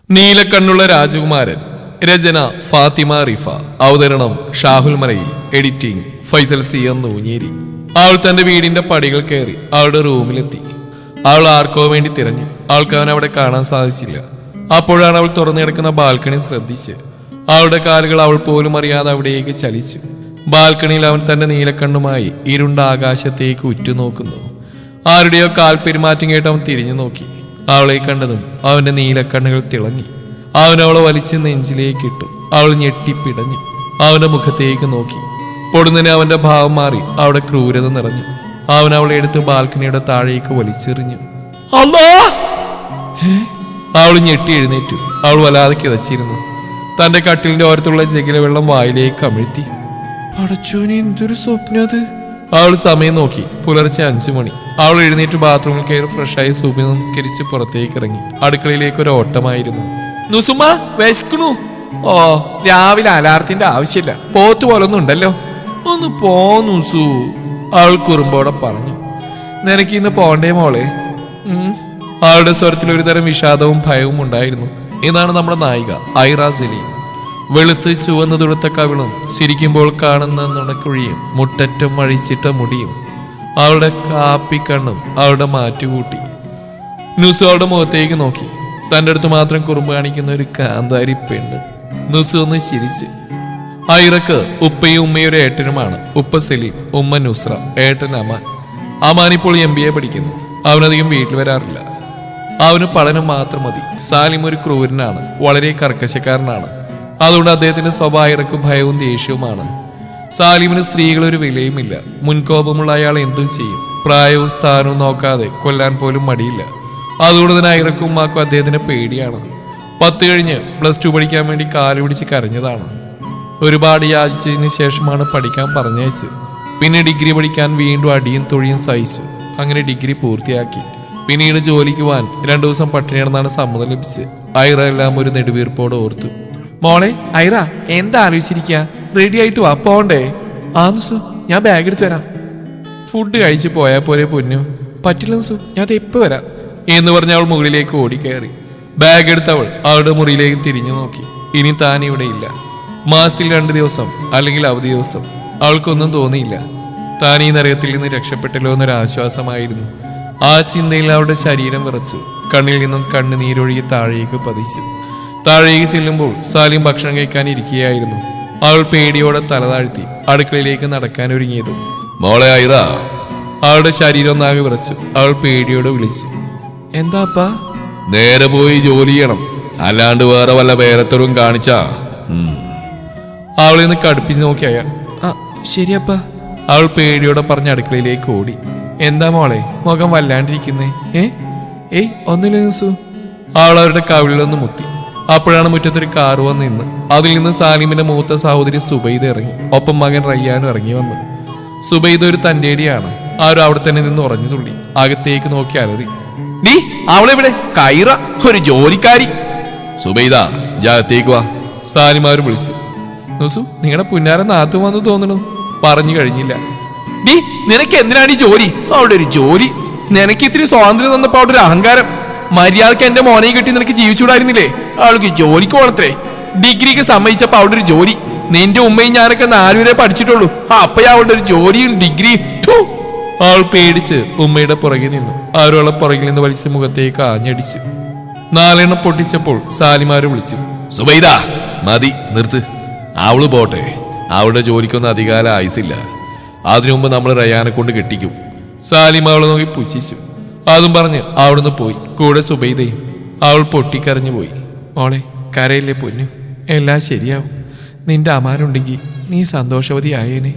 നീലക്കണ്ണുള്ള രാജകുമാരൻ. രചന ഫാത്തിമ റിഫ. അവതരണം ഷാഹുൽ മലയിൽ. Editing Faisal C Nooncheri. അവൾ തന്റെ വീടിന്റെ പടികൾ കയറി അവളുടെ റൂമിലെത്തി. അവൾ ആർക്കോ വേണ്ടി തിരഞ്ഞു. അവൾക്ക് അവൻ അവിടെ കാണാൻ സാധിച്ചില്ല. അപ്പോഴാണ് അവൾ തുറന്നു കിടക്കുന്ന ബാൽക്കണി ശ്രദ്ധിച്ച്. അവളുടെ കാലുകൾ അവൾ പോലും അറിയാതെ അവിടേക്ക് ചലിച്ചു. ബാൽക്കണിയിൽ അവൻ തന്റെ നീലക്കണ്ണുമായി ഇരുണ്ട ആകാശത്തേക്ക് ഉറ്റുനോക്കുന്നു. ആരുടെയോ കാൽ പെരുമാറ്റം കേട്ട് അവൻ തിരിഞ്ഞു നോക്കി. അവളെ കണ്ടതും അവന്റെ നീലക്കണ്ണുകൾ തിളങ്ങി. അവൻ അവളെ വലിച്ച് നെഞ്ചിലേക്ക് ഇട്ടു. അവൾ ഞെട്ടിപ്പിടഞ്ഞു. അവന്റെ മുഖത്തേക്ക് നോക്കി. പൊടുന്നതിന് അവന്റെ ഭാവം മാറി. അവിടെ ക്രൂരത നിറഞ്ഞു. അവൻ അവളെ എടുത്ത് ബാൽക്കണിയുടെ താഴേക്ക് വലിച്ചെറിഞ്ഞു. അവൾ ഞെട്ടി എഴുന്നേറ്റു. അവൾ വല്ലാതെ കിതച്ചിരുന്നു. തന്റെ കട്ടിലിന്റെ ഓരത്തുള്ള ജഗില വെള്ളം വായിലേക്ക് അമിഴ്ത്തി. പടച്ചോനെ, എന്തൊരു സ്വപ്നം അത്! അവൾ സമയം നോക്കി. പുലർച്ചെ 5 മണി. അവൾ എഴുന്നേറ്റ് ബാത്റൂമിൽ കയറി ഫ്രഷായി സുബി നമസ്കരിച്ച് പുറത്തേക്ക് ഇറങ്ങി. അടുക്കളയിലേക്ക് ഒരു ഓട്ടമായിരുന്നു. നുസുമ, വിശക്കണു? ഓ, രാവിലെ അലാറത്തിന്റെ ആവശ്യമില്ല. പോത്ത് പോലൊന്നും ഉണ്ടല്ലോ. ഒന്ന് പോ നുസു, അവൾ കുറുമ്പോടെ പറഞ്ഞു. നിനക്ക് ഇന്ന് പോണ്ടേ മോളെ? അവളുടെ സ്വരത്തിൽ ഒരു തരം വിഷാദവും ഭയവും ഉണ്ടായിരുന്നു. ഇതാണ് നമ്മുടെ നായിക ഐറ സലീം. വെളുത്ത് ചുവന്ന് തുടുത്ത കവിളും ചിരിക്കുമ്പോൾ കാണുന്ന നുണക്കുഴിയും മുട്ടറ്റം അഴിച്ചിട്ട മുടിയും അവളുടെ കാപ്പിക്കണ്ണും അവളുടെ മാറ്റുകൂട്ടി. നുസു അവളുടെ മുഖത്തേക്ക് നോക്കി. തൻ്റെ അടുത്ത് മാത്രം കുറുമ്പ് കാണിക്കുന്ന ഒരു കാന്താരി പെണ്ണ്. നുസു ഒന്ന് ചിരിച്ച്. ഐറക്ക് ഉപ്പയും ഉമ്മയും ഒരു ഏട്ടനുമാണ്. ഉപ്പ സലീം, ഉമ്മ നുസ്ര, ഏട്ടൻ അമാൻ. അമാൻ ഇപ്പോൾ MBA പഠിക്കുന്നു. അവനധികം വീട്ടിൽ വരാറില്ല. അവന് പഠനം മാത്രം മതി. സാലിം ഒരു ക്രൂരനാണ്, വളരെ കർക്കശക്കാരനാണ്. അതുകൊണ്ട് അദ്ദേഹത്തിന്റെ സ്വഭാവക്ക് ഭയവും ദേഷ്യവുമാണ്. സാലിമിന് സ്ത്രീകളൊരു വിലയുമില്ല. മുൻകോപമുള്ള അയാൾ എന്തും ചെയ്യും. പ്രായവും സ്ഥാനവും നോക്കാതെ കൊല്ലാൻ പോലും മടിയില്ല. അതുകൊണ്ട് തന്നെ ഐറക്കും ഉമ്മാക്കും അദ്ദേഹത്തിന് പേടിയാണ്. 10 കഴിഞ്ഞ് +2 പഠിക്കാൻ വേണ്ടി കാല് പിടിച്ച് കരഞ്ഞതാണ്. ഒരുപാട് യാചിച്ചതിന് ശേഷമാണ് പഠിക്കാൻ പറഞ്ഞയച്ച്. പിന്നെ ഡിഗ്രി പഠിക്കാൻ വീണ്ടും അടിയും തൊഴിയും സഹിച്ചു. അങ്ങനെ ഡിഗ്രി പൂർത്തിയാക്കി. പിന്നീട് ജോലിക്ക് പോവാൻ 2 ദിവസം പട്ടിണി കിടന്നാണ് സമ്മതം ലഭിച്ച്. ഐറ എല്ലാം ഒരു നെടുവീർപ്പോടെ ഓർത്തു. മോളെ ഐറ, എന്താ ആലോചിച്ചിരിക്കുക? റെഡി ആയിട്ട് വാ, പോണ്ടേ? ആൻസു, ഞാൻ ബാഗ് എടുത്ത് വരാം. ഫുഡ് കഴിച്ച് പോയാൽ പോരെ പൊന്നു? പറ്റില്ല സു, ഞാൻ എപ്പോ വരാം എന്ന് പറഞ്ഞ് അവൾ മുകളിലേക്ക് ഓടിക്കയറി. ബാഗ് എടുത്തവൾ അവളുടെ മുറിയിലേക്ക് തിരിഞ്ഞു നോക്കി. ഇനി താൻ ഇവിടെ ഇല്ല. മാസത്തിൽ 2 ദിവസം അല്ലെങ്കിൽ അവധി ദിവസം. അവൾക്കൊന്നും തോന്നിയില്ല. താൻ ഈ നരകത്തിൽ നിന്ന് രക്ഷപ്പെട്ടല്ലോ എന്നൊരാശ്വാസമായിരുന്നു. ആ ചിന്തയിൽ അവളുടെ ശരീരം വിറച്ചു. കണ്ണിൽ നിന്നും കണ്ണുനീരൊഴുകി താഴേക്ക് പതിച്ചു. താഴേക്ക് ചെല്ലുമ്പോൾ സാലിം ഭക്ഷണം കഴിക്കാൻ ഇരിക്കുകയായിരുന്നു. അവൾ പേടിയോടെ തല താഴ്ത്തി അടുക്കളയിലേക്ക് നടക്കാൻ ഒരുങ്ങിയതും മോളെ ഐറ. അവളുടെ ശരീരം ഒന്നാകെ വിറച്ചു. അവൾ പേടിയോടെ വിളിച്ചു. എന്താ അപ്പാ? നേരെ പോയി ജോലി ചെയ്യണം, അല്ലാണ്ട് വേറെ വല്ല വേരത്തരവും കാണിച്ചാ. അവളെ നിന്ന് കടുപ്പിച്ച് നോക്കി അയാൾ. ആ ശരിയപ്പാ, അവൾ പേടിയോടെ പറഞ്ഞ അടുക്കളയിലേക്ക് ഓടി. എന്താ മോളെ മുഖം വല്ലാണ്ടിരിക്കുന്നേ? ഏയ് ഒന്നുമില്ല നുസു. അവൾ അവരുടെ കവിളിലൊന്ന് മുത്തി. അപ്പോഴാണ് മുറ്റത്തൊരു കാറ് വന്ന് നിന്ന്. അതിൽ നിന്ന് സാലിമിന്റെ മൂത്ത സഹോദരി സുബൈദ ഇറങ്ങി. ഒപ്പം മകൻ റയ്യാനും ഇറങ്ങി വന്നു. സുബൈദ ഒരു തന്റേടിയാണ്. ആരും അവിടെ തന്നെ നിന്ന് ഉറഞ്ഞു തുള്ളി. അകത്തേക്ക് നോക്കി അലറി. നീ അവളെവിടെ? കൈറ, ഒരു ജോലിക്കാരി. സുബൈദ, ജാഗത്തേക്ക് വാ, സാലിമാര് വിളിച്ചു. നുസു, നിങ്ങളുടെ പുന്നാര നാത്തു വന്ന് തോന്നണു. പറഞ്ഞു കഴിഞ്ഞില്ല. നീ നിനക്ക് എന്തിനാണ് ഈ ജോലി? അവളുടെ ഒരു ജോലി. നിനക്ക് ഇത്തിരി സ്വാതന്ത്ര്യം തന്നപ്പോ അവിടെ ഒരു അഹങ്കാരം. മര്യാദക്ക് എന്റെ മോനെ കിട്ടി നിനക്ക് ജീവിച്ചുകൂടായിരുന്നില്ലേ? അവൾക്ക് ജോലിക്ക് പോണത്രേ. ഡിഗ്രിക്ക് സമ്മതിച്ചപ്പോ അവിടെ ഒരു ജോലി. നിന്റെ ഉമ്മയും ഞാനൊക്കെ 4 വരെ പഠിച്ചിട്ടുള്ളൂ. അപ്പഴാ അവളുടെ ഒരു ജോലിയും ഡിഗ്രി. അവൾ പേടിച്ച് ഉമ്മയുടെ പുറകിൽ നിന്നു. അവരവളെ പുറകിൽ നിന്ന് വലിച്ച് മുഖത്തേക്ക് ആഞ്ഞടിച്ചു. 4 എണ്ണം പൊട്ടിച്ചപ്പോൾ സാലിമാര് വിളിച്ചു. സുബൈദ, മതി, നിർത്ത്. അവള് പോട്ടെ. അവളുടെ ജോലിക്കൊന്നും അധികാരം ആയുസില്ല. അതിനു മുമ്പ് നമ്മൾ റയാനെ കൊണ്ട് കെട്ടിക്കും. സാലിം അവളെ നോക്കി പുച്ഛിച്ചു. അതും പറഞ്ഞ് അവിടുന്ന് പോയി. കൂടെ സുബൈദയും. അവൾ പൊട്ടിക്കരഞ്ഞു പോയി. മോളെ കരയില്ലേ പൊന്നു, എല്ലാം ശരിയാവും. നിന്റെ അമാരുണ്ടെങ്കിൽ നീ സന്തോഷവതിയായേനെ.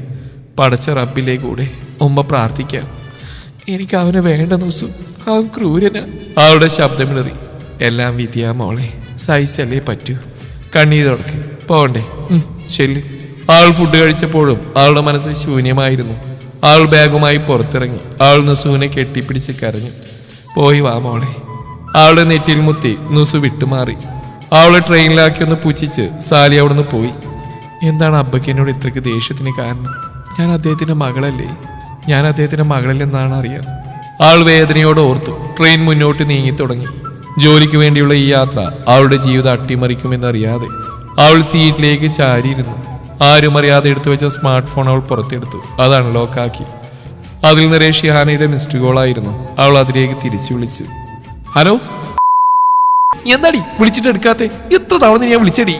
പടച്ച റബ്ബിലെ കൂടെ ഉമ്മ പ്രാർത്ഥിക്കാം. എനിക്ക് അവനെ വേണ്ട നുസു, അവൻ ക്രൂരനാ. അവളുടെ ശബ്ദമിളറി. എല്ലാം വിധിയാ മോളെ, സൈസല്ലേ പറ്റൂ. കണ്ണീർ തുടക്ക്, പോകണ്ടേ? ശരി. അവൾ ഫുഡ് കഴിച്ചപ്പോഴും അവളുടെ മനസ്സ് ശൂന്യമായിരുന്നു. അവൾ ബാഗുമായി പുറത്തിറങ്ങി. അവൾ നുസുവിനെ കെട്ടിപ്പിടിച്ച് കരഞ്ഞു. പോയി വാ മോളെ. അവളുടെ നെറ്റിൽ മുത്തി നുസു വിട്ടുമാറി. അവളെ ട്രെയിനിലാക്കി ഒന്ന് പുച്ഛിച്ച് സാലി അവിടുന്ന് പോയി. എന്താണ് അബ്ബയ്ക്ക് എന്നോട് ഇത്രയ്ക്ക് ദേഷ്യത്തിന് കാരണം? ഞാൻ അദ്ദേഹത്തിന്റെ മകളല്ലെന്നാണ് അറിയാം. അവൾ വേദനയോടെ ഓർത്തു. ട്രെയിൻ മുന്നോട്ട് നീങ്ങി തുടങ്ങി. ജോലിക്ക് വേണ്ടിയുള്ള ഈ യാത്ര അവളുടെ ജീവിതം അട്ടിമറിക്കുമെന്നറിയാതെ അവൾ സീറ്റിലേക്ക് ചാരിയിരുന്നു. ആരും അറിയാതെ എടുത്തു വെച്ച സ്മാർട്ട് ഫോൺ അവൾ പുറത്തെടുത്തു. അത് അൺലോക്കാക്കി. അതിൽ നിറയെ ഷിഹാനയുടെ മിസ്ഡ് കോളായിരുന്നു. അവൾ അതിലേക്ക് തിരിച്ചു വിളിച്ചു. ഹലോ, എന്താടി വിളിച്ചിട്ട് എടുക്കാത്തെ? എത്ര തവണ ഞാൻ വിളിച്ചടി?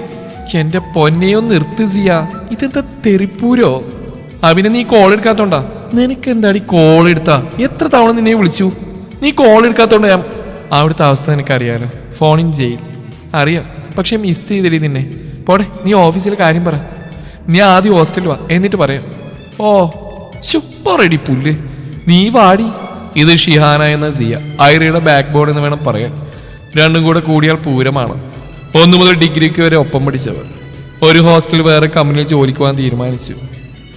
എന്റെ പൊന്നെയോ നിർത്ത് സിയ, ഇതെന്താ തെറിപ്പൂരോ? അഭിനെ നീ കോൾ എടുക്കാത്തോണ്ടാ? നിനക്ക് എന്താടി കോൾ എടുത്താ? എത്ര തവണ നിന്നെ വിളിച്ചു? നീ കോൾ എടുക്കാത്തോണ്ടാ ഞാൻ. അവിടുത്തെ അവസ്ഥ നിനക്കറിയാലോ, ഫോണിൻ ജയിൽ. അറിയാം, പക്ഷെ മിസ് ചെയ്തടി നിന്നെ. പോടെ, നീ ഓഫീസിലെ കാര്യം പറ. നീ ആദ്യം ഹോസ്റ്റലിൽ വാ, എന്നിട്ട് പറയാം. ഓ സൂപ്പർ റെഡി പുല്ല്, നീ വാടി. ഇത് ഷിഹാന എന്ന സിയ, ഐറയുടെ ബാക്ക് ബോർഡ് എന്ന് വേണം പറയാൻ. രണ്ടും കൂടെ കൂടിയാൽ പൂരമാണ്. 1 മുതൽ ഡിഗ്രിക്ക് വരെ ഒപ്പം പഠിച്ചവർ. ഒരു ഹോസ്റ്റൽ വേറെ കമ്പനിയിൽ ജോലിക്ക് പോകാൻ തീരുമാനിച്ചു.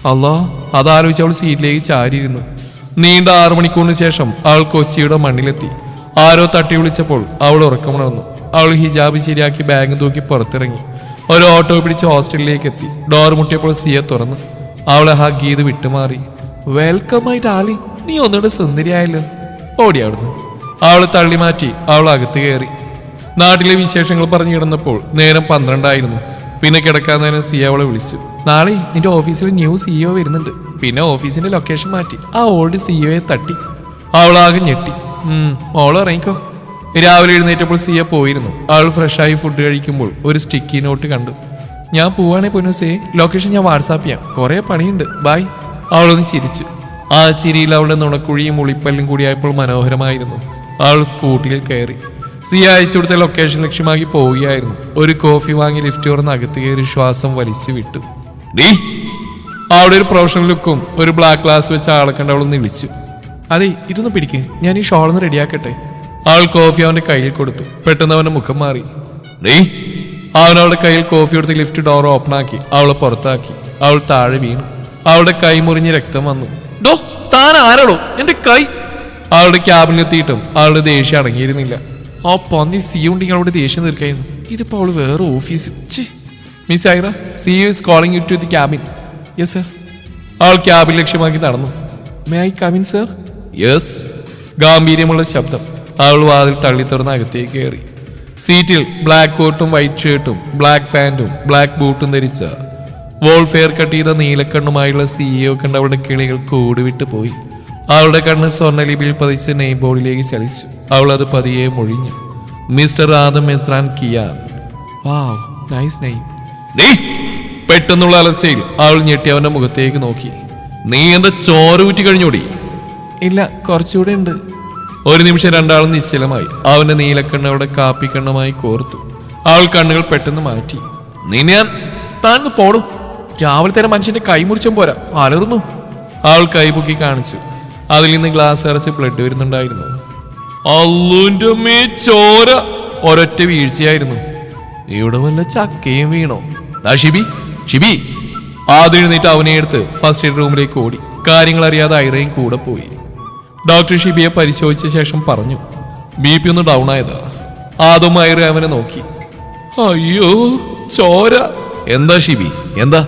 അല്ലാ, അതാലോചിച്ച് അവൾ സീറ്റിലേക്ക് ചാരിയിരുന്നു. നീണ്ട 6 മണിക്കൂറിന് ശേഷം അവൾ കൊച്ചിയുടെ മണ്ണിലെത്തി. ആരോ തട്ടി വിളിച്ചപ്പോൾ അവൾ ഉറക്കമുണർന്നു. അവൾ ഹിജാബ് ശരിയാക്കി ബാഗ് തൂക്കി പുറത്തിറങ്ങി. ഒരു ഓട്ടോ പിടിച്ച് ഹോസ്റ്റലിലേക്ക് എത്തി. ഡോർ മുട്ടിയപ്പോൾ സിയ തുറന്നു. അവളെ ഹഗ് ചെയ്ത് വിട്ടുമാറി. വെൽക്കം ആയിട്ട് ആലി, നീ ഒന്നുകൂടെ സുന്ദരിയായല്ലോ. ഓടി അവിടുന്ന്. അവളെ തള്ളി മാറ്റി അവൾ അകത്ത് കയറി. നാട്ടിലെ വിശേഷങ്ങൾ പറഞ്ഞു കിടന്നപ്പോൾ നേരം 12 ആയിരുന്നു. പിന്നെ കിടക്കാൻ നേരം സിയ അവളെ വിളിച്ചു. നാളെ നിന്റെ ഓഫീസിൽ ന്യൂ സിഇഒ വരുന്നുണ്ട്. പിന്നെ ഓഫീസിന്റെ ലൊക്കേഷൻ മാറ്റി ആ ഓൾഡ് സിഇഒയെ തട്ടി. അവളാകെ ഞെട്ടി. മോള് ഇറങ്ങിക്കോ. രാവിലെ എഴുന്നേറ്റപ്പോൾ സിയ പോയിരുന്നു. അവൾ ഫ്രഷായി ഫുഡ് കഴിക്കുമ്പോൾ ഒരു സ്റ്റിക്കി നോട്ട് കണ്ടു. ഞാൻ പോവാണേ പൊന്നൂസേ, ലൊക്കേഷൻ ഞാൻ വാട്സാപ്പ് ചെയ്യാം, കുറെ പണിയുണ്ട്, ബൈ. അവളൊന്ന് ചിരിച്ചു. ആ ചിരിയിൽ അവളുടെ നുണക്കുഴിയും ഉളിപ്പല്ലും കൂടിയായപ്പോൾ മനോഹരമായിരുന്നു. അവൾ സ്കൂട്ടിയിൽ കയറി. സിയ അയച്ചു കൊടുത്ത ലൊക്കേഷൻ ലക്ഷ്യമാക്കി പോവുകയായിരുന്നു. ഒരു കോഫി വാങ്ങി ലിഫ്റ്റ് തുറന്ന് അകത്ത് കയറി ശ്വാസം വലിച്ചു വിട്ടു. ഡീ, അവിടെ ഒരു പ്രൊഫഷണൽ ലുക്കും ഒരു ബ്ലാക്ക് ഗ്ലാസ് വെച്ച ആളെ കണ്ട് അവളൊന്ന് വിളിച്ചു. അതെ, ഇതൊന്ന് പിടിക്ക്, ഞാൻ ഈ ഷോളൊന്ന് റെഡിയാക്കട്ടെ. അവൾ കോഫി അവന്റെ കയ്യിൽ കൊടുത്തു. പെട്ടെന്ന് അവന്റെ മുഖം മാറി. ഡീ, അവൻ അവളുടെ കയ്യിൽ കോഫി കൊടുത്ത് ലിഫ്റ്റ് ഡോർ ഓപ്പൺ ആക്കി അവളെ പുറത്താക്കി. അവൾ താഴെ വീണു. അവളുടെ കൈ മുറിഞ്ഞ് രക്തം വന്നു. ഡോ, താൻ ആരാടോ? എന്റെ കൈ. അവളുടെ ക്യാബിനെത്തിയിട്ടും അവളുടെ ദേഷ്യം അടങ്ങിയിരുന്നില്ല. ആ പന്നി സിയ ഉണ്ടെങ്കിൽ അവളുടെ ദേഷ്യം തീർക്കായിരുന്നു. ഇതിപ്പോ അവള് വേറെ ഓഫീസിൽ. Miss Aira, CEO is calling you to the cabin. Yes sir. അവൾ ക്യാബിൻ ലക്ഷ്യമാക്കി നടന്നു. May I come in sir? Yes. ഗാംഭീര്യമുള്ള ശബ്ദം. അവൾ വാതിൽ തള്ളി തുറന്ന് അകത്തേക്ക് കയറി. സീറ്റിൽ ബ്ലാക്ക് കോട്ടും വൈറ്റ് ഷർട്ടും ബ്ലാക്ക് പാന്റും ബ്ലാക്ക് ബൂട്ടും ധരിച്ച വോൾഫെയർ കട്ട് ചെയ്ത നീലക്കണ്ണുമായുള്ള സിഇഒ കണ്ട് അവളുടെ കിളികൾ കൂടുവിട്ട് പോയി. അവളുടെ കണ്ണ് സ്വർണ്ണലിപിയിൽ പതിച്ച് നെയിം ബോർഡിലേക്ക് ചലിച്ചു. അവൾ അത് പതിയെ മൊഴിഞ്ഞു. മിസ്റ്റർ ആദം മെസ്രാൻ കിയാൻ. വാവ്, നൈസ് നെയിം. നീ പെട്ടെന്നുള്ള അലർച്ചയിൽ അവൾ ഞെട്ടി അവന്റെ മുഖത്തേക്ക് നോക്കി. നീ എന്റെ ചോര ഊറ്റി കഴിഞ്ഞോടി? ഇല്ല, കുറച്ചുകൂടെ ഉണ്ട്. ഒരു നിമിഷം രണ്ടാളും നിശ്ചലമായി. അവന്റെ നീലക്കണ്ണ് അവളുടെ കാപ്പിക്കണ്ണുമായി കോർത്തു. അവൾ കണ്ണുകൾ പെട്ടെന്ന് മാറ്റി. നീ ഞാൻ താന്ന് പോടും. രാവിലെ തന്നെ മനുഷ്യന്റെ കൈ മുറിച്ചും പോരാ, അലർന്നു. അവൾ കൈപൊക്കി കാണിച്ചു. അതിൽ നിന്ന് ഗ്ലാസ് അരച്ച് ബ്ലഡ് വരുന്നുണ്ടായിരുന്നു. അള്ളൂന്റെ മേ ചോര. ഒരൊറ്റ വീഴ്ചയായിരുന്നു. ഇവിടെ വല്ല ചക്കയും വീണോ? ഷിബി, ഷിബി. ആദ്യം എഴുന്നേറ്റ് അവനെ എടുത്ത് ഫസ്റ്റ് എയ്ഡ് റൂമിലേക്ക് ഓടി. കാര്യങ്ങൾ അറിയാതെ ഐറയും കൂടെ പോയി. ഡോക്ടർ ഷിബിയെ പരിശോധിച്ച ശേഷം പറഞ്ഞു, BP ഒന്ന് ഡൗൺ ആയതാ. ആദ്യം ഐറ അവനെ നോക്കി. അയ്യോ, ചോര. എന്താ ഷിബി, എന്താ?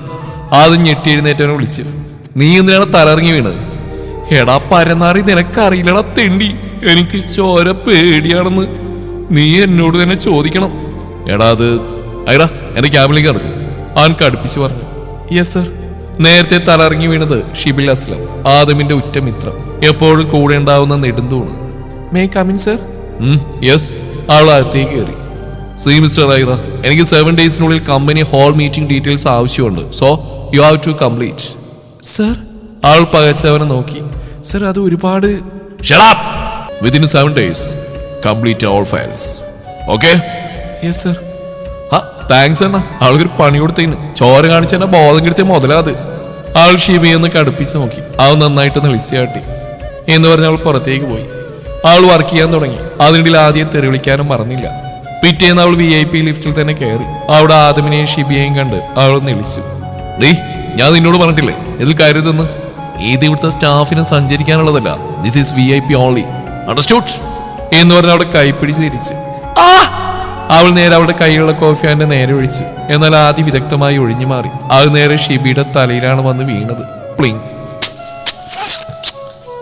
ആദ്യം ഞെട്ടി എഴുന്നേറ്റവനെ വിളിച്ചു. നീ എന്തിനാണ് തലറിങ്ങി വീണത്? എടാ പരനാറി, നിനക്കറിയില്ലടാ തെണ്ടി, എനിക്ക് ചോര പേടിയാണെന്ന് നീ എന്നോട് തന്നെ ചോദിക്കണം. എടാ അത് ഐറ, എന്റെ ക്യാബിലേക്ക് ഇറങ്ങി. അവൻ കടുപ്പിച്ചു പറഞ്ഞു. Yes sir. നേരത്തെ തലറിങ്ങി വീണത് ഷിബിൽ അസ്ലം, ആദമിന്റെ ഉറ്റമിത്രം, എപ്പോഴും കൂടെ ഉണ്ടാവുന്ന നെടുന്തൂണ്. May come in sir? Yes. അവൾ അകത്തേക്ക് കയറി. സീ മിസ്റ്റർ ഐറ, എനിക്ക് 7 ഡേയ്സിനുള്ളിൽ കമ്പനി ഹോൾ മീറ്റിംഗ് ഡീറ്റെയിൽസ് ആവശ്യമുണ്ട്. So you have to complete. Sir. അവൾ പകച്ചവനെ നോക്കി. സർ, അത് ഒരുപാട്. Shut up! Within 7 days, complete all files. Okay? Yes sir. Thanks അണ്ണ. അവൾക്കൊരു പണി കൊടുത്തതിന്. ചോര കാണിച്ച് എന്നെ ബോധം കെടുത്തിയ മുതലാത്. അവൾ ഷിബിയൊന്ന് കടുപ്പിച്ച് നോക്കി. അവൾ നന്നായിട്ടൊന്ന് വിളിച്ചു കാട്ടി എന്ന് പറഞ്ഞ് അവൾ പുറത്തേക്ക് പോയി. അവൾ വർക്ക് ചെയ്യാൻ തുടങ്ങി. അതിനിടയിൽ ആദ്യം തെറി വിളിക്കാനും മറന്നില്ല. പിറ്റേന്ന് അവൾ VIP ലിഫ്റ്റിൽ തന്നെ കയറി. അവിടെ ആദമിനെയും ഷിബിയെയും കണ്ട് അവളൊന്ന് വിളിച്ചു. ഡേ, ഞാൻ നിന്നോട് പറഞ്ഞിട്ടില്ലേ ഇതിൽ കരുതെന്ന്? ഇത് ഇവിടുത്തെ സ്റ്റാഫിന് സഞ്ചരിക്കാനുള്ളതല്ല. This is VIP only. Understood? എന്ന് പറഞ്ഞ് അവിടെ കൈപ്പിടിച്ച് തിരിച്ചു. അവൾ നേരെ അവളുടെ കൈയുള്ള കോഫി അവന്റെ നേരെ ഒഴിച്ചു. എന്നാൽ ആദ്യം വിദഗ്ധമായി ഒഴിഞ്ഞു മാറി. അത് നേരെ ഷിബിയുടെ തലയിലാണ് വന്ന് വീണത്. പ്ലിങ്.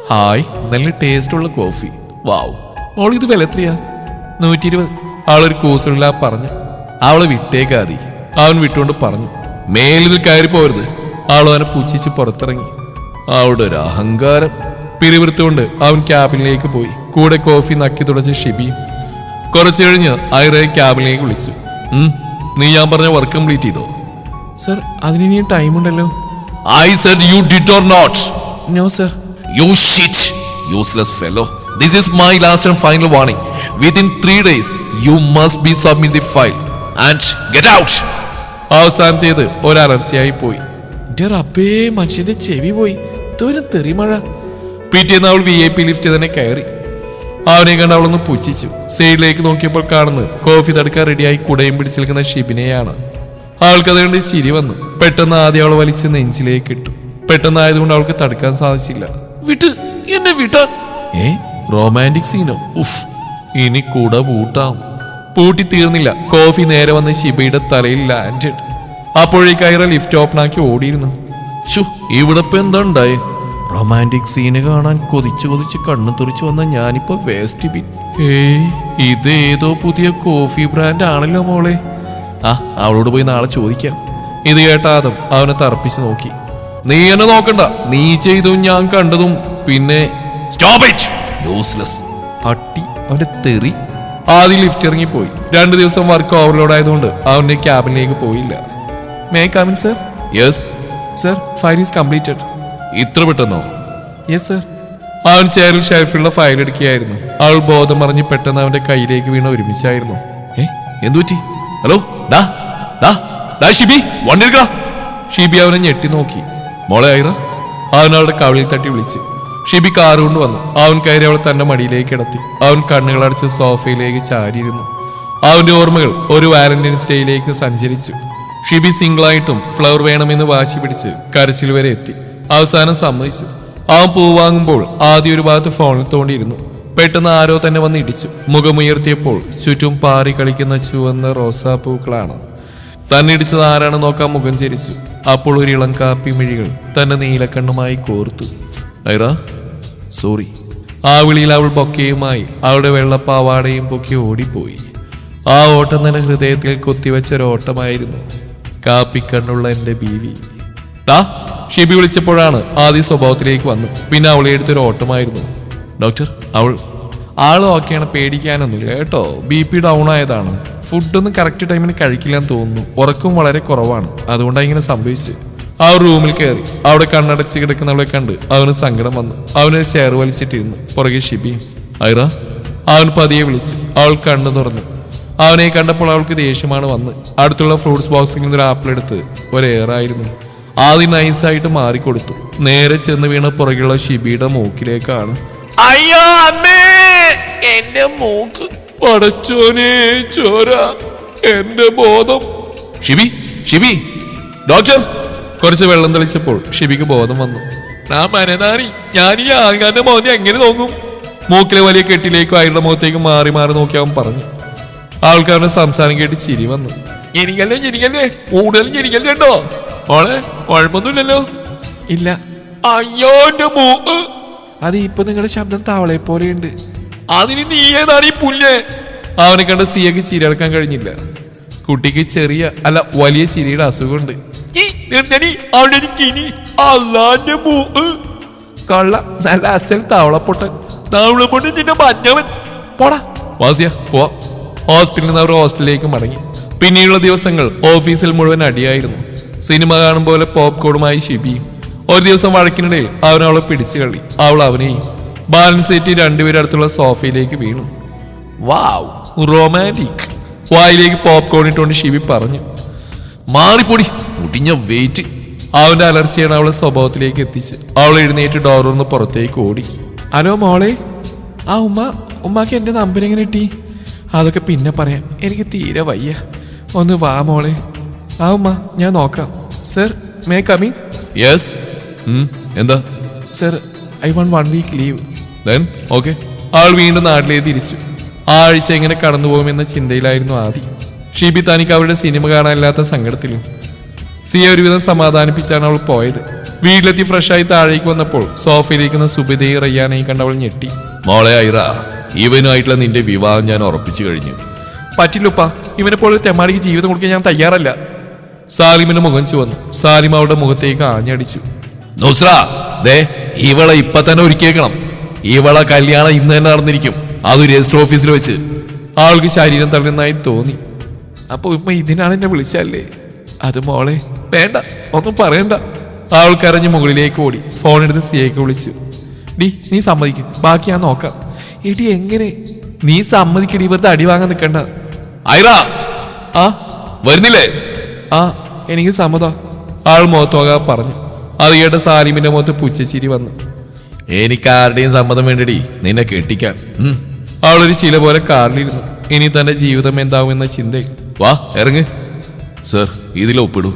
ഹായ്, നല്ല ടേസ്റ്റ് ഉള്ള കോഫി. വാവ്. മോൾ ഇത് വില എത്രയാ? 120. അവളൊരു കൂസുള്ള പറഞ്ഞു. അവളെ വിട്ടേക്കാതി. അവൻ വിട്ടുകൊണ്ട് പറഞ്ഞു. മേലിൽ കയറി പോരുത്. അവൾ അവനെ പുച്ഛിച്ച് പുറത്തിറങ്ങി. അവളുടെ ഒരു അഹങ്കാരം. പിരിവൃത്തുകൊണ്ട് അവൻ ക്യാബിനിലേക്ക് പോയി. കൂടെ കോഫി നക്കി തുടച്ച് ഷിബിയും. കുറച്ചു കഴിഞ്ഞ് ഐറയെ ക്യാബിനിലേക്ക് വിളിച്ചു. നീ ഞാൻ പറഞ്ഞ വർക്ക് കംപ്ലീറ്റ് ചെയ്തോ? സർ, അതിനി ടൈമുണ്ടല്ലോ. I said you did or not? No, sir. You shit, useless fellow. This is my last and final warning. Within 3 days, you must be submit the file and get out. അവസാനത്തേത് ഒരലർച്ചയായി പോയി. എന്റെ റബ്ബേ, മനുഷ്യന്റെ ചെവി പോയി. ഇതൊരു തെറിമഴ. പിറ്റേന്ന് അവൾ VIP ലിഫ്റ്റ് തന്നെ കയറി. അവനെ കണ്ട് അവളൊന്ന് പുച്ഛിച്ചു. സൈഡിലേക്ക് നോക്കിയപ്പോൾ കാണുന്നത് കോഫി തടുക്കാൻ റെഡിയായി കുടയും പിടിച്ചു നിൽക്കുന്ന ഷിബിനെയാണ്. അവൾക്ക് അതുകൊണ്ട് ചിരി വന്നു. പെട്ടെന്ന് ആദ്യം അവൾ വലിച്ച് നെഞ്ചിലേക്ക് ഇട്ടു. പെട്ടെന്നായതുകൊണ്ട് അവൾക്ക് തടുക്കാൻ സാധിച്ചില്ല. വിട്ട് എന്നെ വിട്ടാൻ. റൊമാൻറ്റിക് സീനോ? ഉഫ്, ഇനി കുട പൂട്ടാം. പൂട്ടി തീർന്നില്ല. കോഫി നേരെ വന്ന് ഷിബയുടെ തലയിൽ ലാൻഡഡ്. അപ്പോഴേക്ക് ഐറ ലിഫ്റ്റ് ഓപ്പൺ ആക്കി ഓടിയിരുന്നു. ഇവിടെ ഇപ്പൊ എന്താ ഉണ്ടായേ? റൊമാൻറ്റിക് സീന് കാണാൻ കൊതിച്ചു കൊതിച്ച് കണ്ണു തുറിച്ചു വന്ന ഞാനിപ്പോ വേസ്റ്റ് ബിൻ. ഇത് ഏതോ പുതിയ കോഫി ബ്രാൻഡ് ആണല്ലോ മോളെ. അവളോട് പോയി നാളെ ചോദിക്കാം. ഇത് കേട്ട ആദം അവനെ തറപ്പിച്ച് നോക്കി. നീ എന്നെ നോക്കണ്ട. നീ ചെയ്തതും ഞാൻ കണ്ടതും പിന്നെ യൂസ്ലെസ് പട്ടി. അവന്റെ തെറി. ആദ്യം ലിഫ്റ്റ് ഇറങ്ങിപ്പോയി. 2 ദിവസം വർക്ക് ഓവർലോഡ് ആയതുകൊണ്ട് അവന്റെ ക്യാബിനിലേക്ക് പോയില്ല. May come in sir? Yes sir, file is completed. ഇത്ര പെട്ടെന്നോ? Yes sir. അവൻ ചെയറിൽ ഷെൽഫിലുള്ള ഫയൽ എടുക്കുകയായിരുന്നു. അവൾ ബോധം മറിഞ്ഞ് പെട്ടെന്ന് അവന്റെ കയ്യിലേക്ക് വീണ ഒരുമിച്ചായിരുന്നു. എന്തുപറ്റി? ഹലോ, ഷിബി, വണ്ടിയെടുക്ക. ഷിബി അവനെ ഞെട്ടി നോക്കി. മോളെ ഐറ. അവൻ അവളുടെ കവിളിൽ തട്ടി വിളിച്ച്. ഷിബി കാറ് കൊണ്ട് വന്നു. അവൻ കയറി അവളെ തന്റെ മടിയിലേക്ക് കിടത്തി. അവൻ കണ്ണുകളടച്ച് സോഫയിലേക്ക് ചാരിയിരുന്നു. അവന്റെ ഓർമ്മകൾ ഒരു വാലന്റൈൻസ് ഡേയിലേക്ക് സഞ്ചരിച്ചു. ഷിബി സിംഗിളായിട്ടും ഫ്ലവർ വേണമെന്ന് വാശി പിടിച്ച് കരച്ചിൽ വരെ എത്തി. അവസാനം സമ്മതിച്ചു. അവൻ പൂ വാങ്ങുമ്പോൾ ആദ്യം ഒരു ഭാഗത്ത് ഫോണിൽ തോണ്ടിയിരുന്നു. പെട്ടെന്ന് ആരോ തന്നെ വന്ന് ഇടിച്ചു. മുഖമുയർത്തിയപ്പോൾ ചുറ്റും പാറി കളിക്കുന്ന ചുവന്ന റോസാപ്പൂക്കളാണ്. തന്നെ ഇടിച്ചത് ആരാണ് നോക്കാൻ മുഖം ചരിച്ചു. അപ്പോൾ ഒരു ഇളം കാപ്പി മിഴികൾ തന്റെ നീലക്കണ്ണുമായി കോർത്തു. ഐറ, സോറി. ആ വിളിയിൽ അവൾ ബൊക്കയുമായി അവളുടെ വെള്ളപ്പാവാടയും പൊക്കി ഓടിപ്പോയി. ആ ഓട്ടം തന്നെ ഹൃദയത്തിൽ കൊത്തിവെച്ചൊരോട്ടമായിരുന്നു. കാപ്പിക്കണ്ണുള്ള എന്റെ ബീവി. ഷിബി വിളിച്ചപ്പോഴാണ് ആദ്യം സ്വഭാവത്തിലേക്ക് വന്നു. പിന്നെ അവളെ എടുത്തൊരു ഓട്ടമായിരുന്നു. ഡോക്ടർ, ആള് ഓക്കെയാണ്, പേടിക്കാനൊന്നുമില്ല കേട്ടോ. BP ഡൗൺ ആയതാണ്. ഫുഡൊന്നും കറക്റ്റ് ടൈമിന് കഴിക്കില്ലെന്ന് തോന്നുന്നു. ഉറക്കം വളരെ കുറവാണ്. അതുകൊണ്ടാണ് ഇങ്ങനെ സംഭവിച്ചത്. ആ റൂമിൽ കയറി അവിടെ കണ്ണടച്ച് കിടക്കുന്നവളെ കണ്ട് അവന് സങ്കടം വന്നു. അവന് ചെയർ വലിച്ചിട്ടിരുന്നു. പുറകെ ഷിബി. ഐറ. അവൻ പതിയെ വിളിച്ചു. അവൾ കണ്ണു തുറന്നു. അവനെ കണ്ടപ്പോൾ അവൾക്ക് ദേഷ്യമാണ് വന്ന്. അടുത്തുള്ള ഫ്രൂട്ട്സ് ബോക്സിൽ നിന്നൊരു ആപ്പിൾ എടുത്ത് ഒരേറായിരുന്നു. ആദ്യം നൈസായിട്ട് മാറിക്കൊടുത്തു. നേരെ ചെന്ന് വീണ പുറകെയുള്ള ഷിബിയുടെ മൂക്കിലേക്കാണ്. അയ്യോ അമ്മേ, എന്റെ മൂക്ക്. പടച്ചോനെ, ചോര, എന്റെ ബോധം. ഷിബി, ഷിബി, ഡോക്ടർ. കുറച്ച് വെള്ളം തെളിച്ചപ്പോൾ ഷിബിക്ക് ബോധം വന്നു. ഞാൻ ഈ ആൾക്കാരുടെ മോനെ എങ്ങനെ നോക്കും? മൂക്കിലെ വലിയ കെട്ടിലേക്കും അയാളുടെ മുഖത്തേക്കും മാറി മാറി നോക്കി അവൻ പറഞ്ഞു. ആൾക്കാരുടെ സംസാരം കേട്ട് ചിരി വന്നു. എനിക്കല്ലേ കൂടുതലും എനിക്കല്ലേ ഉണ്ടോ മോളെ? കുഴപ്പമൊന്നുമില്ലല്ലോ. ഇല്ല. അയ്യോ എന്റെ മൂക്ക്. അത് ഇപ്പൊ നിങ്ങളുടെ ശബ്ദം തവളെ പോലെയുണ്ട്. അതിന് നീ ഏതാണ് ഈ പുല്ല്? അവനെ കണ്ട് സിയക്ക് ചിരിയടക്കാൻ കഴിഞ്ഞില്ല. കുട്ടിക്ക് ചെറിയ അല്ല വലിയ ചിരിയുടെ അസുഖമുണ്ട്. കള്ള നല്ല അസൽ തവളപ്പൊട്ടൻ. തവളപ്പൊട്ടൻ നിന്റെ മഞ്ഞവൻ. പോടാ വാസിയ, പോവാ. ഹോസ്പിറ്റലിൽ നിന്ന് അവർ ഹോസ്റ്റലിലേക്ക് മടങ്ങി. പിന്നീടുള്ള ദിവസങ്ങൾ ഓഫീസിൽ മുഴുവൻ അടിയായിരുന്നു. സിനിമ കാണും പോലെ പോപ്കോണുമായി ഷിബിയും. ഒരു ദിവസം വഴക്കിനിടയിൽ അവൻ അവളെ പിടിച്ചു കളി. അവൾ അവനെയും. ബാലൻസ് സെറ്റ് 2 പേര് അടുത്തുള്ള സോഫയിലേക്ക് വീണു. വാവ്, റൊമാൻറ്റിക്. വായിലേക്ക് പോപ്കോൺ ഇട്ടുകൊണ്ട് ഷിബി പറഞ്ഞു. മാറിപ്പൊടി, മുടിഞ്ഞ വെയിറ്റ്. അവന്റെ അലർച്ചയാണ് അവളെ സ്വഭാവത്തിലേക്ക് എത്തിച്ച്. അവൾ എഴുന്നേറ്റ് ഡോറിന്ന് പുറത്തേക്ക് ഓടി. ഹലോ മോളെ. ആ ഉമ്മാക്ക് എന്റെ നമ്പർ എങ്ങനെ കിട്ടി? അതൊക്കെ പിന്നെ പറയാം, എനിക്ക് തീരെ വയ്യ. ഒന്ന് വാ മോളെ. ആ ഉമ്മ, ഞാൻ നോക്കാം. Sir, may come in? യെസ്. എന്താ? Sir, I want 1 week leave. Then okay. അവൾ വീണ്ടും നാട്ടിലേക്ക് തിരിച്ചു. ആ ആഴ്ച എങ്ങനെ കടന്നുപോകുമെന്ന ചിന്തയിലായിരുന്നു ആദ്യം. ഷിബി തനിക്ക് അവരുടെ സിനിമ കാണാനില്ലാത്ത സങ്കടത്തിലും. സിയെ ഒരുവിധം സമാധാനിപ്പിച്ചാണ് അവൾ പോയത്. വീട്ടിലെത്തി ഫ്രഷായി താഴേക്ക് വന്നപ്പോൾ സോഫയിലിരിക്കുന്ന സുബിതയും റയ്യാനെയും കണ്ട് അവൾ ഞെട്ടി. മോളെ ഐറ, ഇവനുമായിട്ടുള്ള നിന്റെ വിവാഹം ഞാൻ ഉറപ്പിച്ചു കഴിഞ്ഞു. പറ്റില്ലുപ്പ, ഇവനെ പോലെ തെമ്മാടിക്ക് ജീവിതം കൊടുക്കാൻ ഞാൻ തയ്യാറല്ല. സാലിമിന്റെ മുഖം ചുവന്നു. സാലിം അവളുടെ മുഖത്തേക്ക് ആഞ്ഞടിച്ചു. നുസ്ര, ദേ ഇവളെ ഇപ്പൊ തന്നെ ഒരുക്കിയേക്കണം. ഇവളെ കല്യാണം ഇന്ന് തന്നെ നടന്നിരിക്കും, അത് രജിസ്റ്റർ ഓഫീസിൽ വെച്ച്. ആൾക്ക് ശരീരം തള്ളുന്നതായി തോന്നി. അപ്പൊ ഉമ്മ ഇതിനാണ് എന്നെ വിളിച്ചല്ലേ? അത് മോളെ വേണ്ട, ഒന്നും പറയണ്ട. അവൾ കരഞ്ഞ് മുകളിലേക്ക് ഓടി ഫോണെടുത്ത് സിയേക്ക് വിളിച്ചു. നീ സമ്മതിക്കും, ബാക്കി ഞാൻ നോക്കാം. എടി എങ്ങനെ? നീ സമ്മതിക്കടി, വെറുതെ അടി വാങ്ങാൻ നിൽക്കണ്ട. ഐറ, ആ വരുന്നില്ലേ? ആ എനിക്ക് സമ്മതം, ആൾ മുഖത്തോകാ പറഞ്ഞു. അത് കേട്ട സാലിമിന്റെ മുഖത്ത് പുച്ഛച്ചിരി വന്നു. എനിക്കാരുടെയും സമ്മതം വേണ്ടടി നിന്നെ കെട്ടിക്കാൻ. അവളൊരു ശില പോലെ കാറിലിരുന്നു. ഇനി തന്റെ ജീവിതം എന്താവുമെന്ന ചിന്തയിൽ. വാ ഇറങ്ങ്. സർ, ഇതിൽ ഒപ്പിടൂ.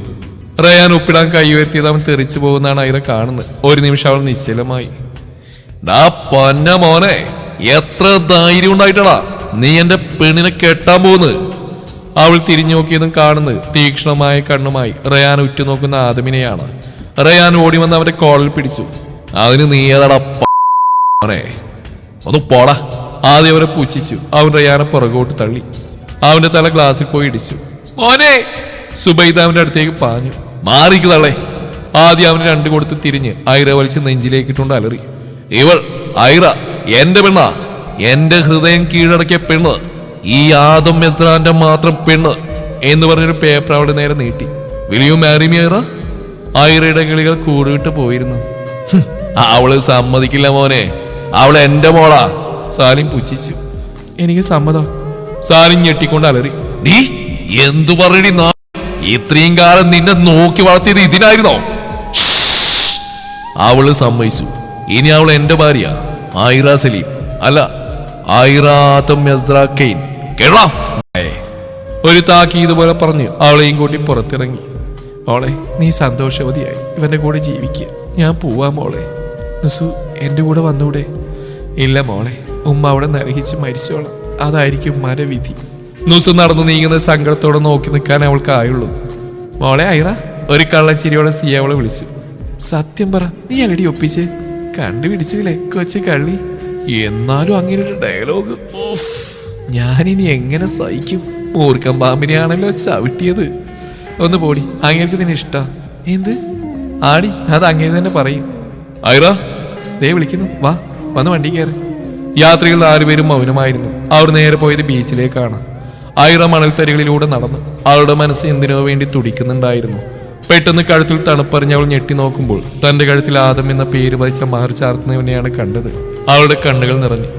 റയാൻ ഒപ്പിടാൻ കൈ ഉയർത്തിയത് അവൻ തെറിച്ചു പോകുന്നതാണ് ഐറ കാണുന്നത്. ഒരു നിമിഷം അവൾ നിശ്ചലമായി. ഡാ പൊന്ന മോനെ, എത്ര ധൈര്യം ഉണ്ടായിട്ടടാ നീ എന്റെ പെണ്ണിനെ കെട്ടാൻ പോകുന്നത്? അവൾ തിരിഞ്ഞു നോക്കിയതും കാണുന്നത് തീക്ഷ്ണമായ കണ്ണുമായി റയാൻ ഉറ്റുനോക്കുന്ന ആദമിനെയാണ്. റയാൻ ഓടി വന്ന് അവന്റെ കോളിൽ പിടിച്ചു. അതിന് നീ ഏതാടാ മോനെ? ഒന്ന് പോടാ. ആദ്യം അവരെ പുച്ഛിച്ചു. അവൻ റയാനെ പുറകോട്ട് തള്ളി. അവന്റെ തല ഗ്ലാസിൽ പോയി ഇടിച്ചു. മോനെ! സുബൈദ അവന്റെ അടുത്തേക്ക് പാഞ്ഞു. മാറിക്ക് തള്ളേ. ആദ്യം അവന് രണ്ടു കൊടുത്ത് തിരിഞ്ഞ് ഐറ വലിച്ച് നെഞ്ചിലേക്കിട്ടുകൊണ്ട് അലറി. ഇവൾ ഐറ എന്റെ പെണ്ണാ, എന്റെ ഹൃദയം കീഴടക്കിയ പെണ്ണ്, ഈ ആദം മെസ്രാന്റെ മാത്രം പെണ്ണ് എന്ന് പറഞ്ഞൊരു പേപ്പർ അവളുടെ നേരെ നീട്ടി. Will you marry me Aira? ഐറയുടെ കിളികൾ കൂടുവിട്ട് പോയിരുന്നു. അവള് സമ്മതിക്കില്ല മോനെ, അവള് എന്റെ മോളാ. സാലിം പുച്ഛിച്ചു. എനിക്ക് സമ്മതം. സാലിം ഞെട്ടിക്കൊണ്ട് അലറി. നീ എന്തു പറയടി? ഇത്രയും കാലം നിന്നെ നോക്കി വളർത്തിയത് ഇതിനായിരുന്നോ? അവള് സമ്മതിച്ചു. ഇനി അവൾ എന്റെ ഭാര്യ, ഐറ സലീം, അല്ല ഐറാത്തും മെസ്ര കെയ്ൻ. കേട്ടോ? ഒരു താക്കീത് പോലെ പറഞ്ഞ് അവളെയും കൂട്ടി പുറത്തിറങ്ങി. മോളെ, നീ സന്തോഷവതിയായി ഇവന്റെ കൂടെ ജീവിക്കുക. ഞാൻ പോവാ മോളെ. നുസു, എന്റെ കൂടെ വന്നൂടെ? ഇല്ല മോളെ, ഉമ്മ അവിടെ നരകിച്ച് മരിച്ചോളാം. അതായിരിക്കും ഉമ്മാന്റെ വിധി. നുസു നടന്നു നീങ്ങുന്ന സങ്കടത്തോടെ നോക്കി നിൽക്കാൻ അവൾക്ക് ആയുള്ളൂ. മോളെ ഐറ, ഒരു കള്ളച്ചിരിയോടെ സിയ അവളെ വിളിച്ചു. സത്യം പറ, നീ അല്ലടി ഒപ്പിച്ച്? കണ്ടുപിടിച്ചില്ലേ കൊച്ചു കള്ളി? എന്നാലും അങ്ങനെ ഒരു ഡയലോഗ് ഞാനിനി എങ്ങനെ സഹിക്കും? മൂർക്കം പാമ്പിനെയാണല്ലോ ചവിട്ടിയത്. ഒന്ന് പോടി, അങ്ങേർക്ക് നിന്നെ ഇഷ്ടാ? എന്ത് ആടി? അത് അങ്ങേര് തന്നെ പറയും. ഐറ ദേ വിളിക്കുന്നു, വാ വന്ന് വണ്ടി കയറി. യാത്രികൾ 4 പേരും മൗനമായിരുന്നു. അവർ നേരെ പോയത് ബീച്ചിലേക്കാണ്. ഐറ മണൽത്തരികളിലൂടെ നടന്നു. അവളുടെ മനസ്സ് എന്തിനോ വേണ്ടി തുടിക്കുന്നുണ്ടായിരുന്നു. പെട്ടെന്ന് കഴുത്തിൽ തണുപ്പറിഞ്ഞ് അവൾ ഞെട്ടി നോക്കുമ്പോൾ തന്റെ കഴുത്തിൽ ആദം എന്ന പേര് പതിച്ച മഹർ ചാർത്തുന്നവനെയാണ് കണ്ടത്. അവളുടെ കണ്ണുകൾ നിറഞ്ഞു.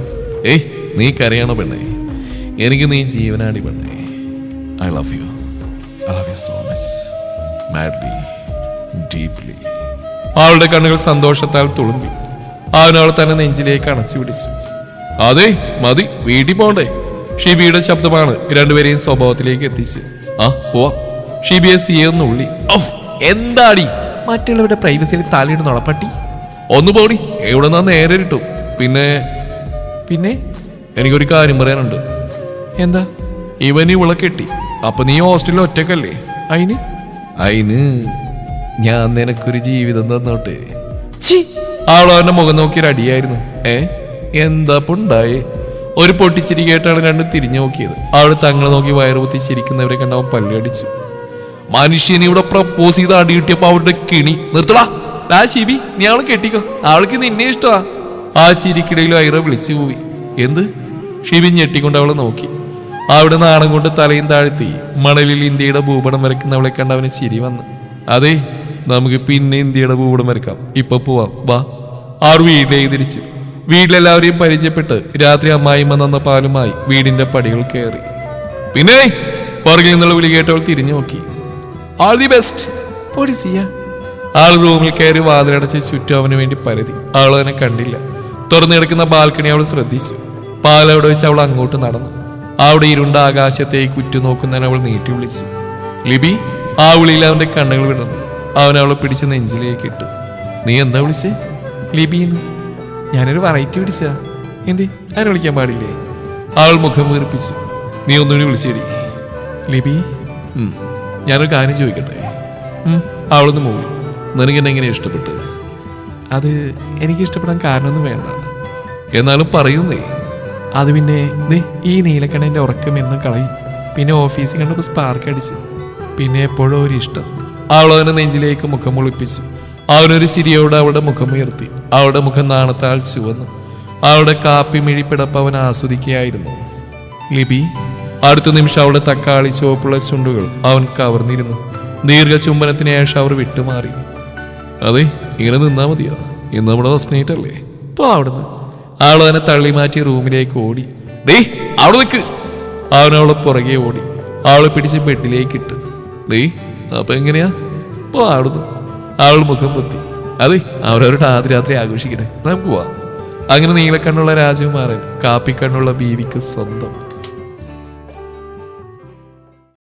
ഏയ്, നീ കരയണ പെണ്ണേ, എനിക്ക് നീ ജീവനാടി പെണ്ണേ. I love you. I love you so much, madly, deeply. അവളുടെ കണ്ണുകൾ സന്തോഷത്താൽ തുളുമ്പി. അവനവൾ തന്നെ നെഞ്ചിലേക്ക് അണച്ചു പിടിച്ചു. അതെ മതി, വീട്ടിൽ പോണ്ടേ? ഷിബിയുടെ ശബ്ദമാണ് രണ്ടുപേരെയും സ്വഭാവത്തിലേക്ക് എത്തിച്ച്. ആ പോവാ. ഷിബിയെ സിയെന്നുള്ളി. എന്താടി മറ്റുള്ളവരുടെ പ്രൈവസിയിൽ താലിയുടെ നുണപ്പട്ടി? ഒന്ന് പോടി, എവിടെ നിന്നാ നേരെ കിട്ടും. പിന്നെ പിന്നെ എനിക്കൊരു കാര്യം പറയാനുണ്ട്. എന്താ? ഇവന് ഇവളെ കെട്ടി, അപ്പൊ നീ ഹോസ്റ്റലിൽ ഒറ്റക്കല്ലേ? അതിന് ഞാൻ നിനക്കൊരു ജീവിതം തന്നോട്ടെ. അവളവന്റെ മുഖം നോക്കിയൊരു അടിയായിരുന്നു. എന്താ ഉണ്ടായേ? ഒരു പൊട്ടിച്ചിരി കേട്ടാണ് രണ്ടും തിരിഞ്ഞു നോക്കിയത്. അവൾ തങ്ങളെ നോക്കി വയറുപൊത്തി ചിരിക്കുന്നവരെ കണ്ടവൻ പല്ലടിച്ചു. മനുഷ്യനെ ഇവിടെ പ്രപ്പോസ് ചെയ്ത് അടി കിട്ടിയപ്പോ അവരുടെ കിണി നിർത്തടാ. ഷിബി, നീ അവളെ കെട്ടിക്കോ, അവൾക്ക് നിന്നെ ഇഷ്ടമാ. ആ ചിരിക്കിടയിലും ഐറ വിളിച്ചു പോയി. എന്ത്? ഷിബി ഞെട്ടിക്കൊണ്ട് അവളെ നോക്കി. അവിടെ നാണം കൊണ്ട് തലയും താഴ്ത്തി മണലിൽ ഇന്ത്യയുടെ ഭൂപടം വരയ്ക്കുന്നവളെ കണ്ട് അവന് ചിരി വന്നു. അതെ, നമുക്ക് പിന്നെ ഇന്ത്യയുടെ ഭൂപടം വരക്കാം. ഇപ്പൊ പോവാം, വാ. ആറ് വീട്ടിലേക്ക് തിരിച്ചു. വീട്ടിലെല്ലാവരെയും പരിചയപ്പെട്ട് രാത്രി അമ്മായിമ്മ നന്ന പാലുമായി വീടിന്റെ പടികൾ കയറി. പിന്നെ പുറകിൽ നിന്നുള്ള വിളി കേട്ടവൾ തിരിഞ്ഞു നോക്കി. ഓൾ ദി ബെസ്റ്റ് പൊടിസിയ. ആൾ റൂമിൽ കയറി വാതിലടച്ച് ചുറ്റും അവന് വേണ്ടി പരതി. അവൾ അവനെ കണ്ടില്ല. തുറന്നു കിടക്കുന്ന ബാൽക്കണി അവൾ ശ്രദ്ധിച്ചു. പാലവിടെ വെച്ച് അവൾ അങ്ങോട്ട് നടന്നു. അവിടെ ഇരുണ്ട ആകാശത്തേക്ക് ഉറ്റുനോക്കുന്നതിന് അവൾ നീട്ടി വിളിച്ചു. ലിബി. ആ വിളിയിൽ അവന്റെ കണ്ണുകൾ വിടർന്നു. അവൻ അവളെ പിടിച്ച് നെഞ്ചിലേക്ക് ഇട്ടു. നീ എന്താ വിളിച്ചേ? ലിബിന്ന്. ഞാനൊരു വെറൈറ്റി പിടിച്ചാ. എന്തി അതിനെ വിളിക്കാൻ പാടില്ലേ? അവൾ മുഖം വീർപ്പിച്ചു. നീ ഒന്നുകൂടി വിളിച്ചേടി. ലിബി, ഞാനൊരു കാര്യം ചോദിക്കട്ടെ? അവളൊന്ന് മൂളി. നിനക്ക് എന്നെ എങ്ങനെ ഇഷ്ടപ്പെട്ടു? അത് എനിക്ക് ഇഷ്ടപ്പെടാൻ കാരണമൊന്നും വേണ്ട. എന്നാലും പറയുന്നേ. അത് പിന്നെ ദേ ഈ നീലക്കണ്ണൻ്റെ ഉറക്കം എന്നും കളയും. പിന്നെ ഓഫീസിൽ കണ്ടപ്പോൾ സ്പാർക്ക് അടിച്ച്. പിന്നെ എപ്പോഴും ഒരു ഇഷ്ടം. അവളവനെ നെഞ്ചിലേക്ക് മുഖം മുളിപ്പിച്ചു. അവനൊരു ചിരിയോട് അവളുടെ മുഖം ഉയർത്തി. അവളുടെ മുഖം നാണത്താൽ ചുവന്നു. അവളുടെ കാപ്പി മിഴിപ്പിടപ്പ് അവൻ ആസ്വദിക്കുകയായിരുന്നു. ലിബി. അടുത്ത നിമിഷം അവളുടെ തക്കാളി ചുവപ്പുള്ള ചുണ്ടുകൾ അവൻ കവർന്നിരുന്നു. ദീർഘ ചുംബനത്തിന് ശേഷം അവർ വിട്ടുമാറി. അതെ, ഇങ്ങനെ നിന്നാ മതിയോ? ഇന്ന് നമ്മുടെ ഫസ്റ്റ് നൈറ്റ് അല്ലേ? ഇപ്പൊ അവിടുന്ന് അവളവനെ തള്ളി മാറ്റി റൂമിലേക്ക് ഓടി. ഡേ അവിടെ നിൽക്ക്. അവനവളെ പുറകെ ഓടി. അവളെ പിടിച്ച് ബെഡിലേക്ക് ഇട്ട്. ഡേ അപ്പൊ എങ്ങനെയാ? ഇപ്പൊ അവിടുന്ന് അവൾ മുഖം പൊത്തി. അതെ, അവരവരുടെ ആദ്യ രാത്രി ആഘോഷിക്കട്ടെ, നമുക്ക് പോവാം. അങ്ങനെ നീലക്കണ്ണുള്ള രാജകുമാരൻ കാപ്പിക്കണ്ണുള്ള ബീവിക്ക് സ്വന്തം.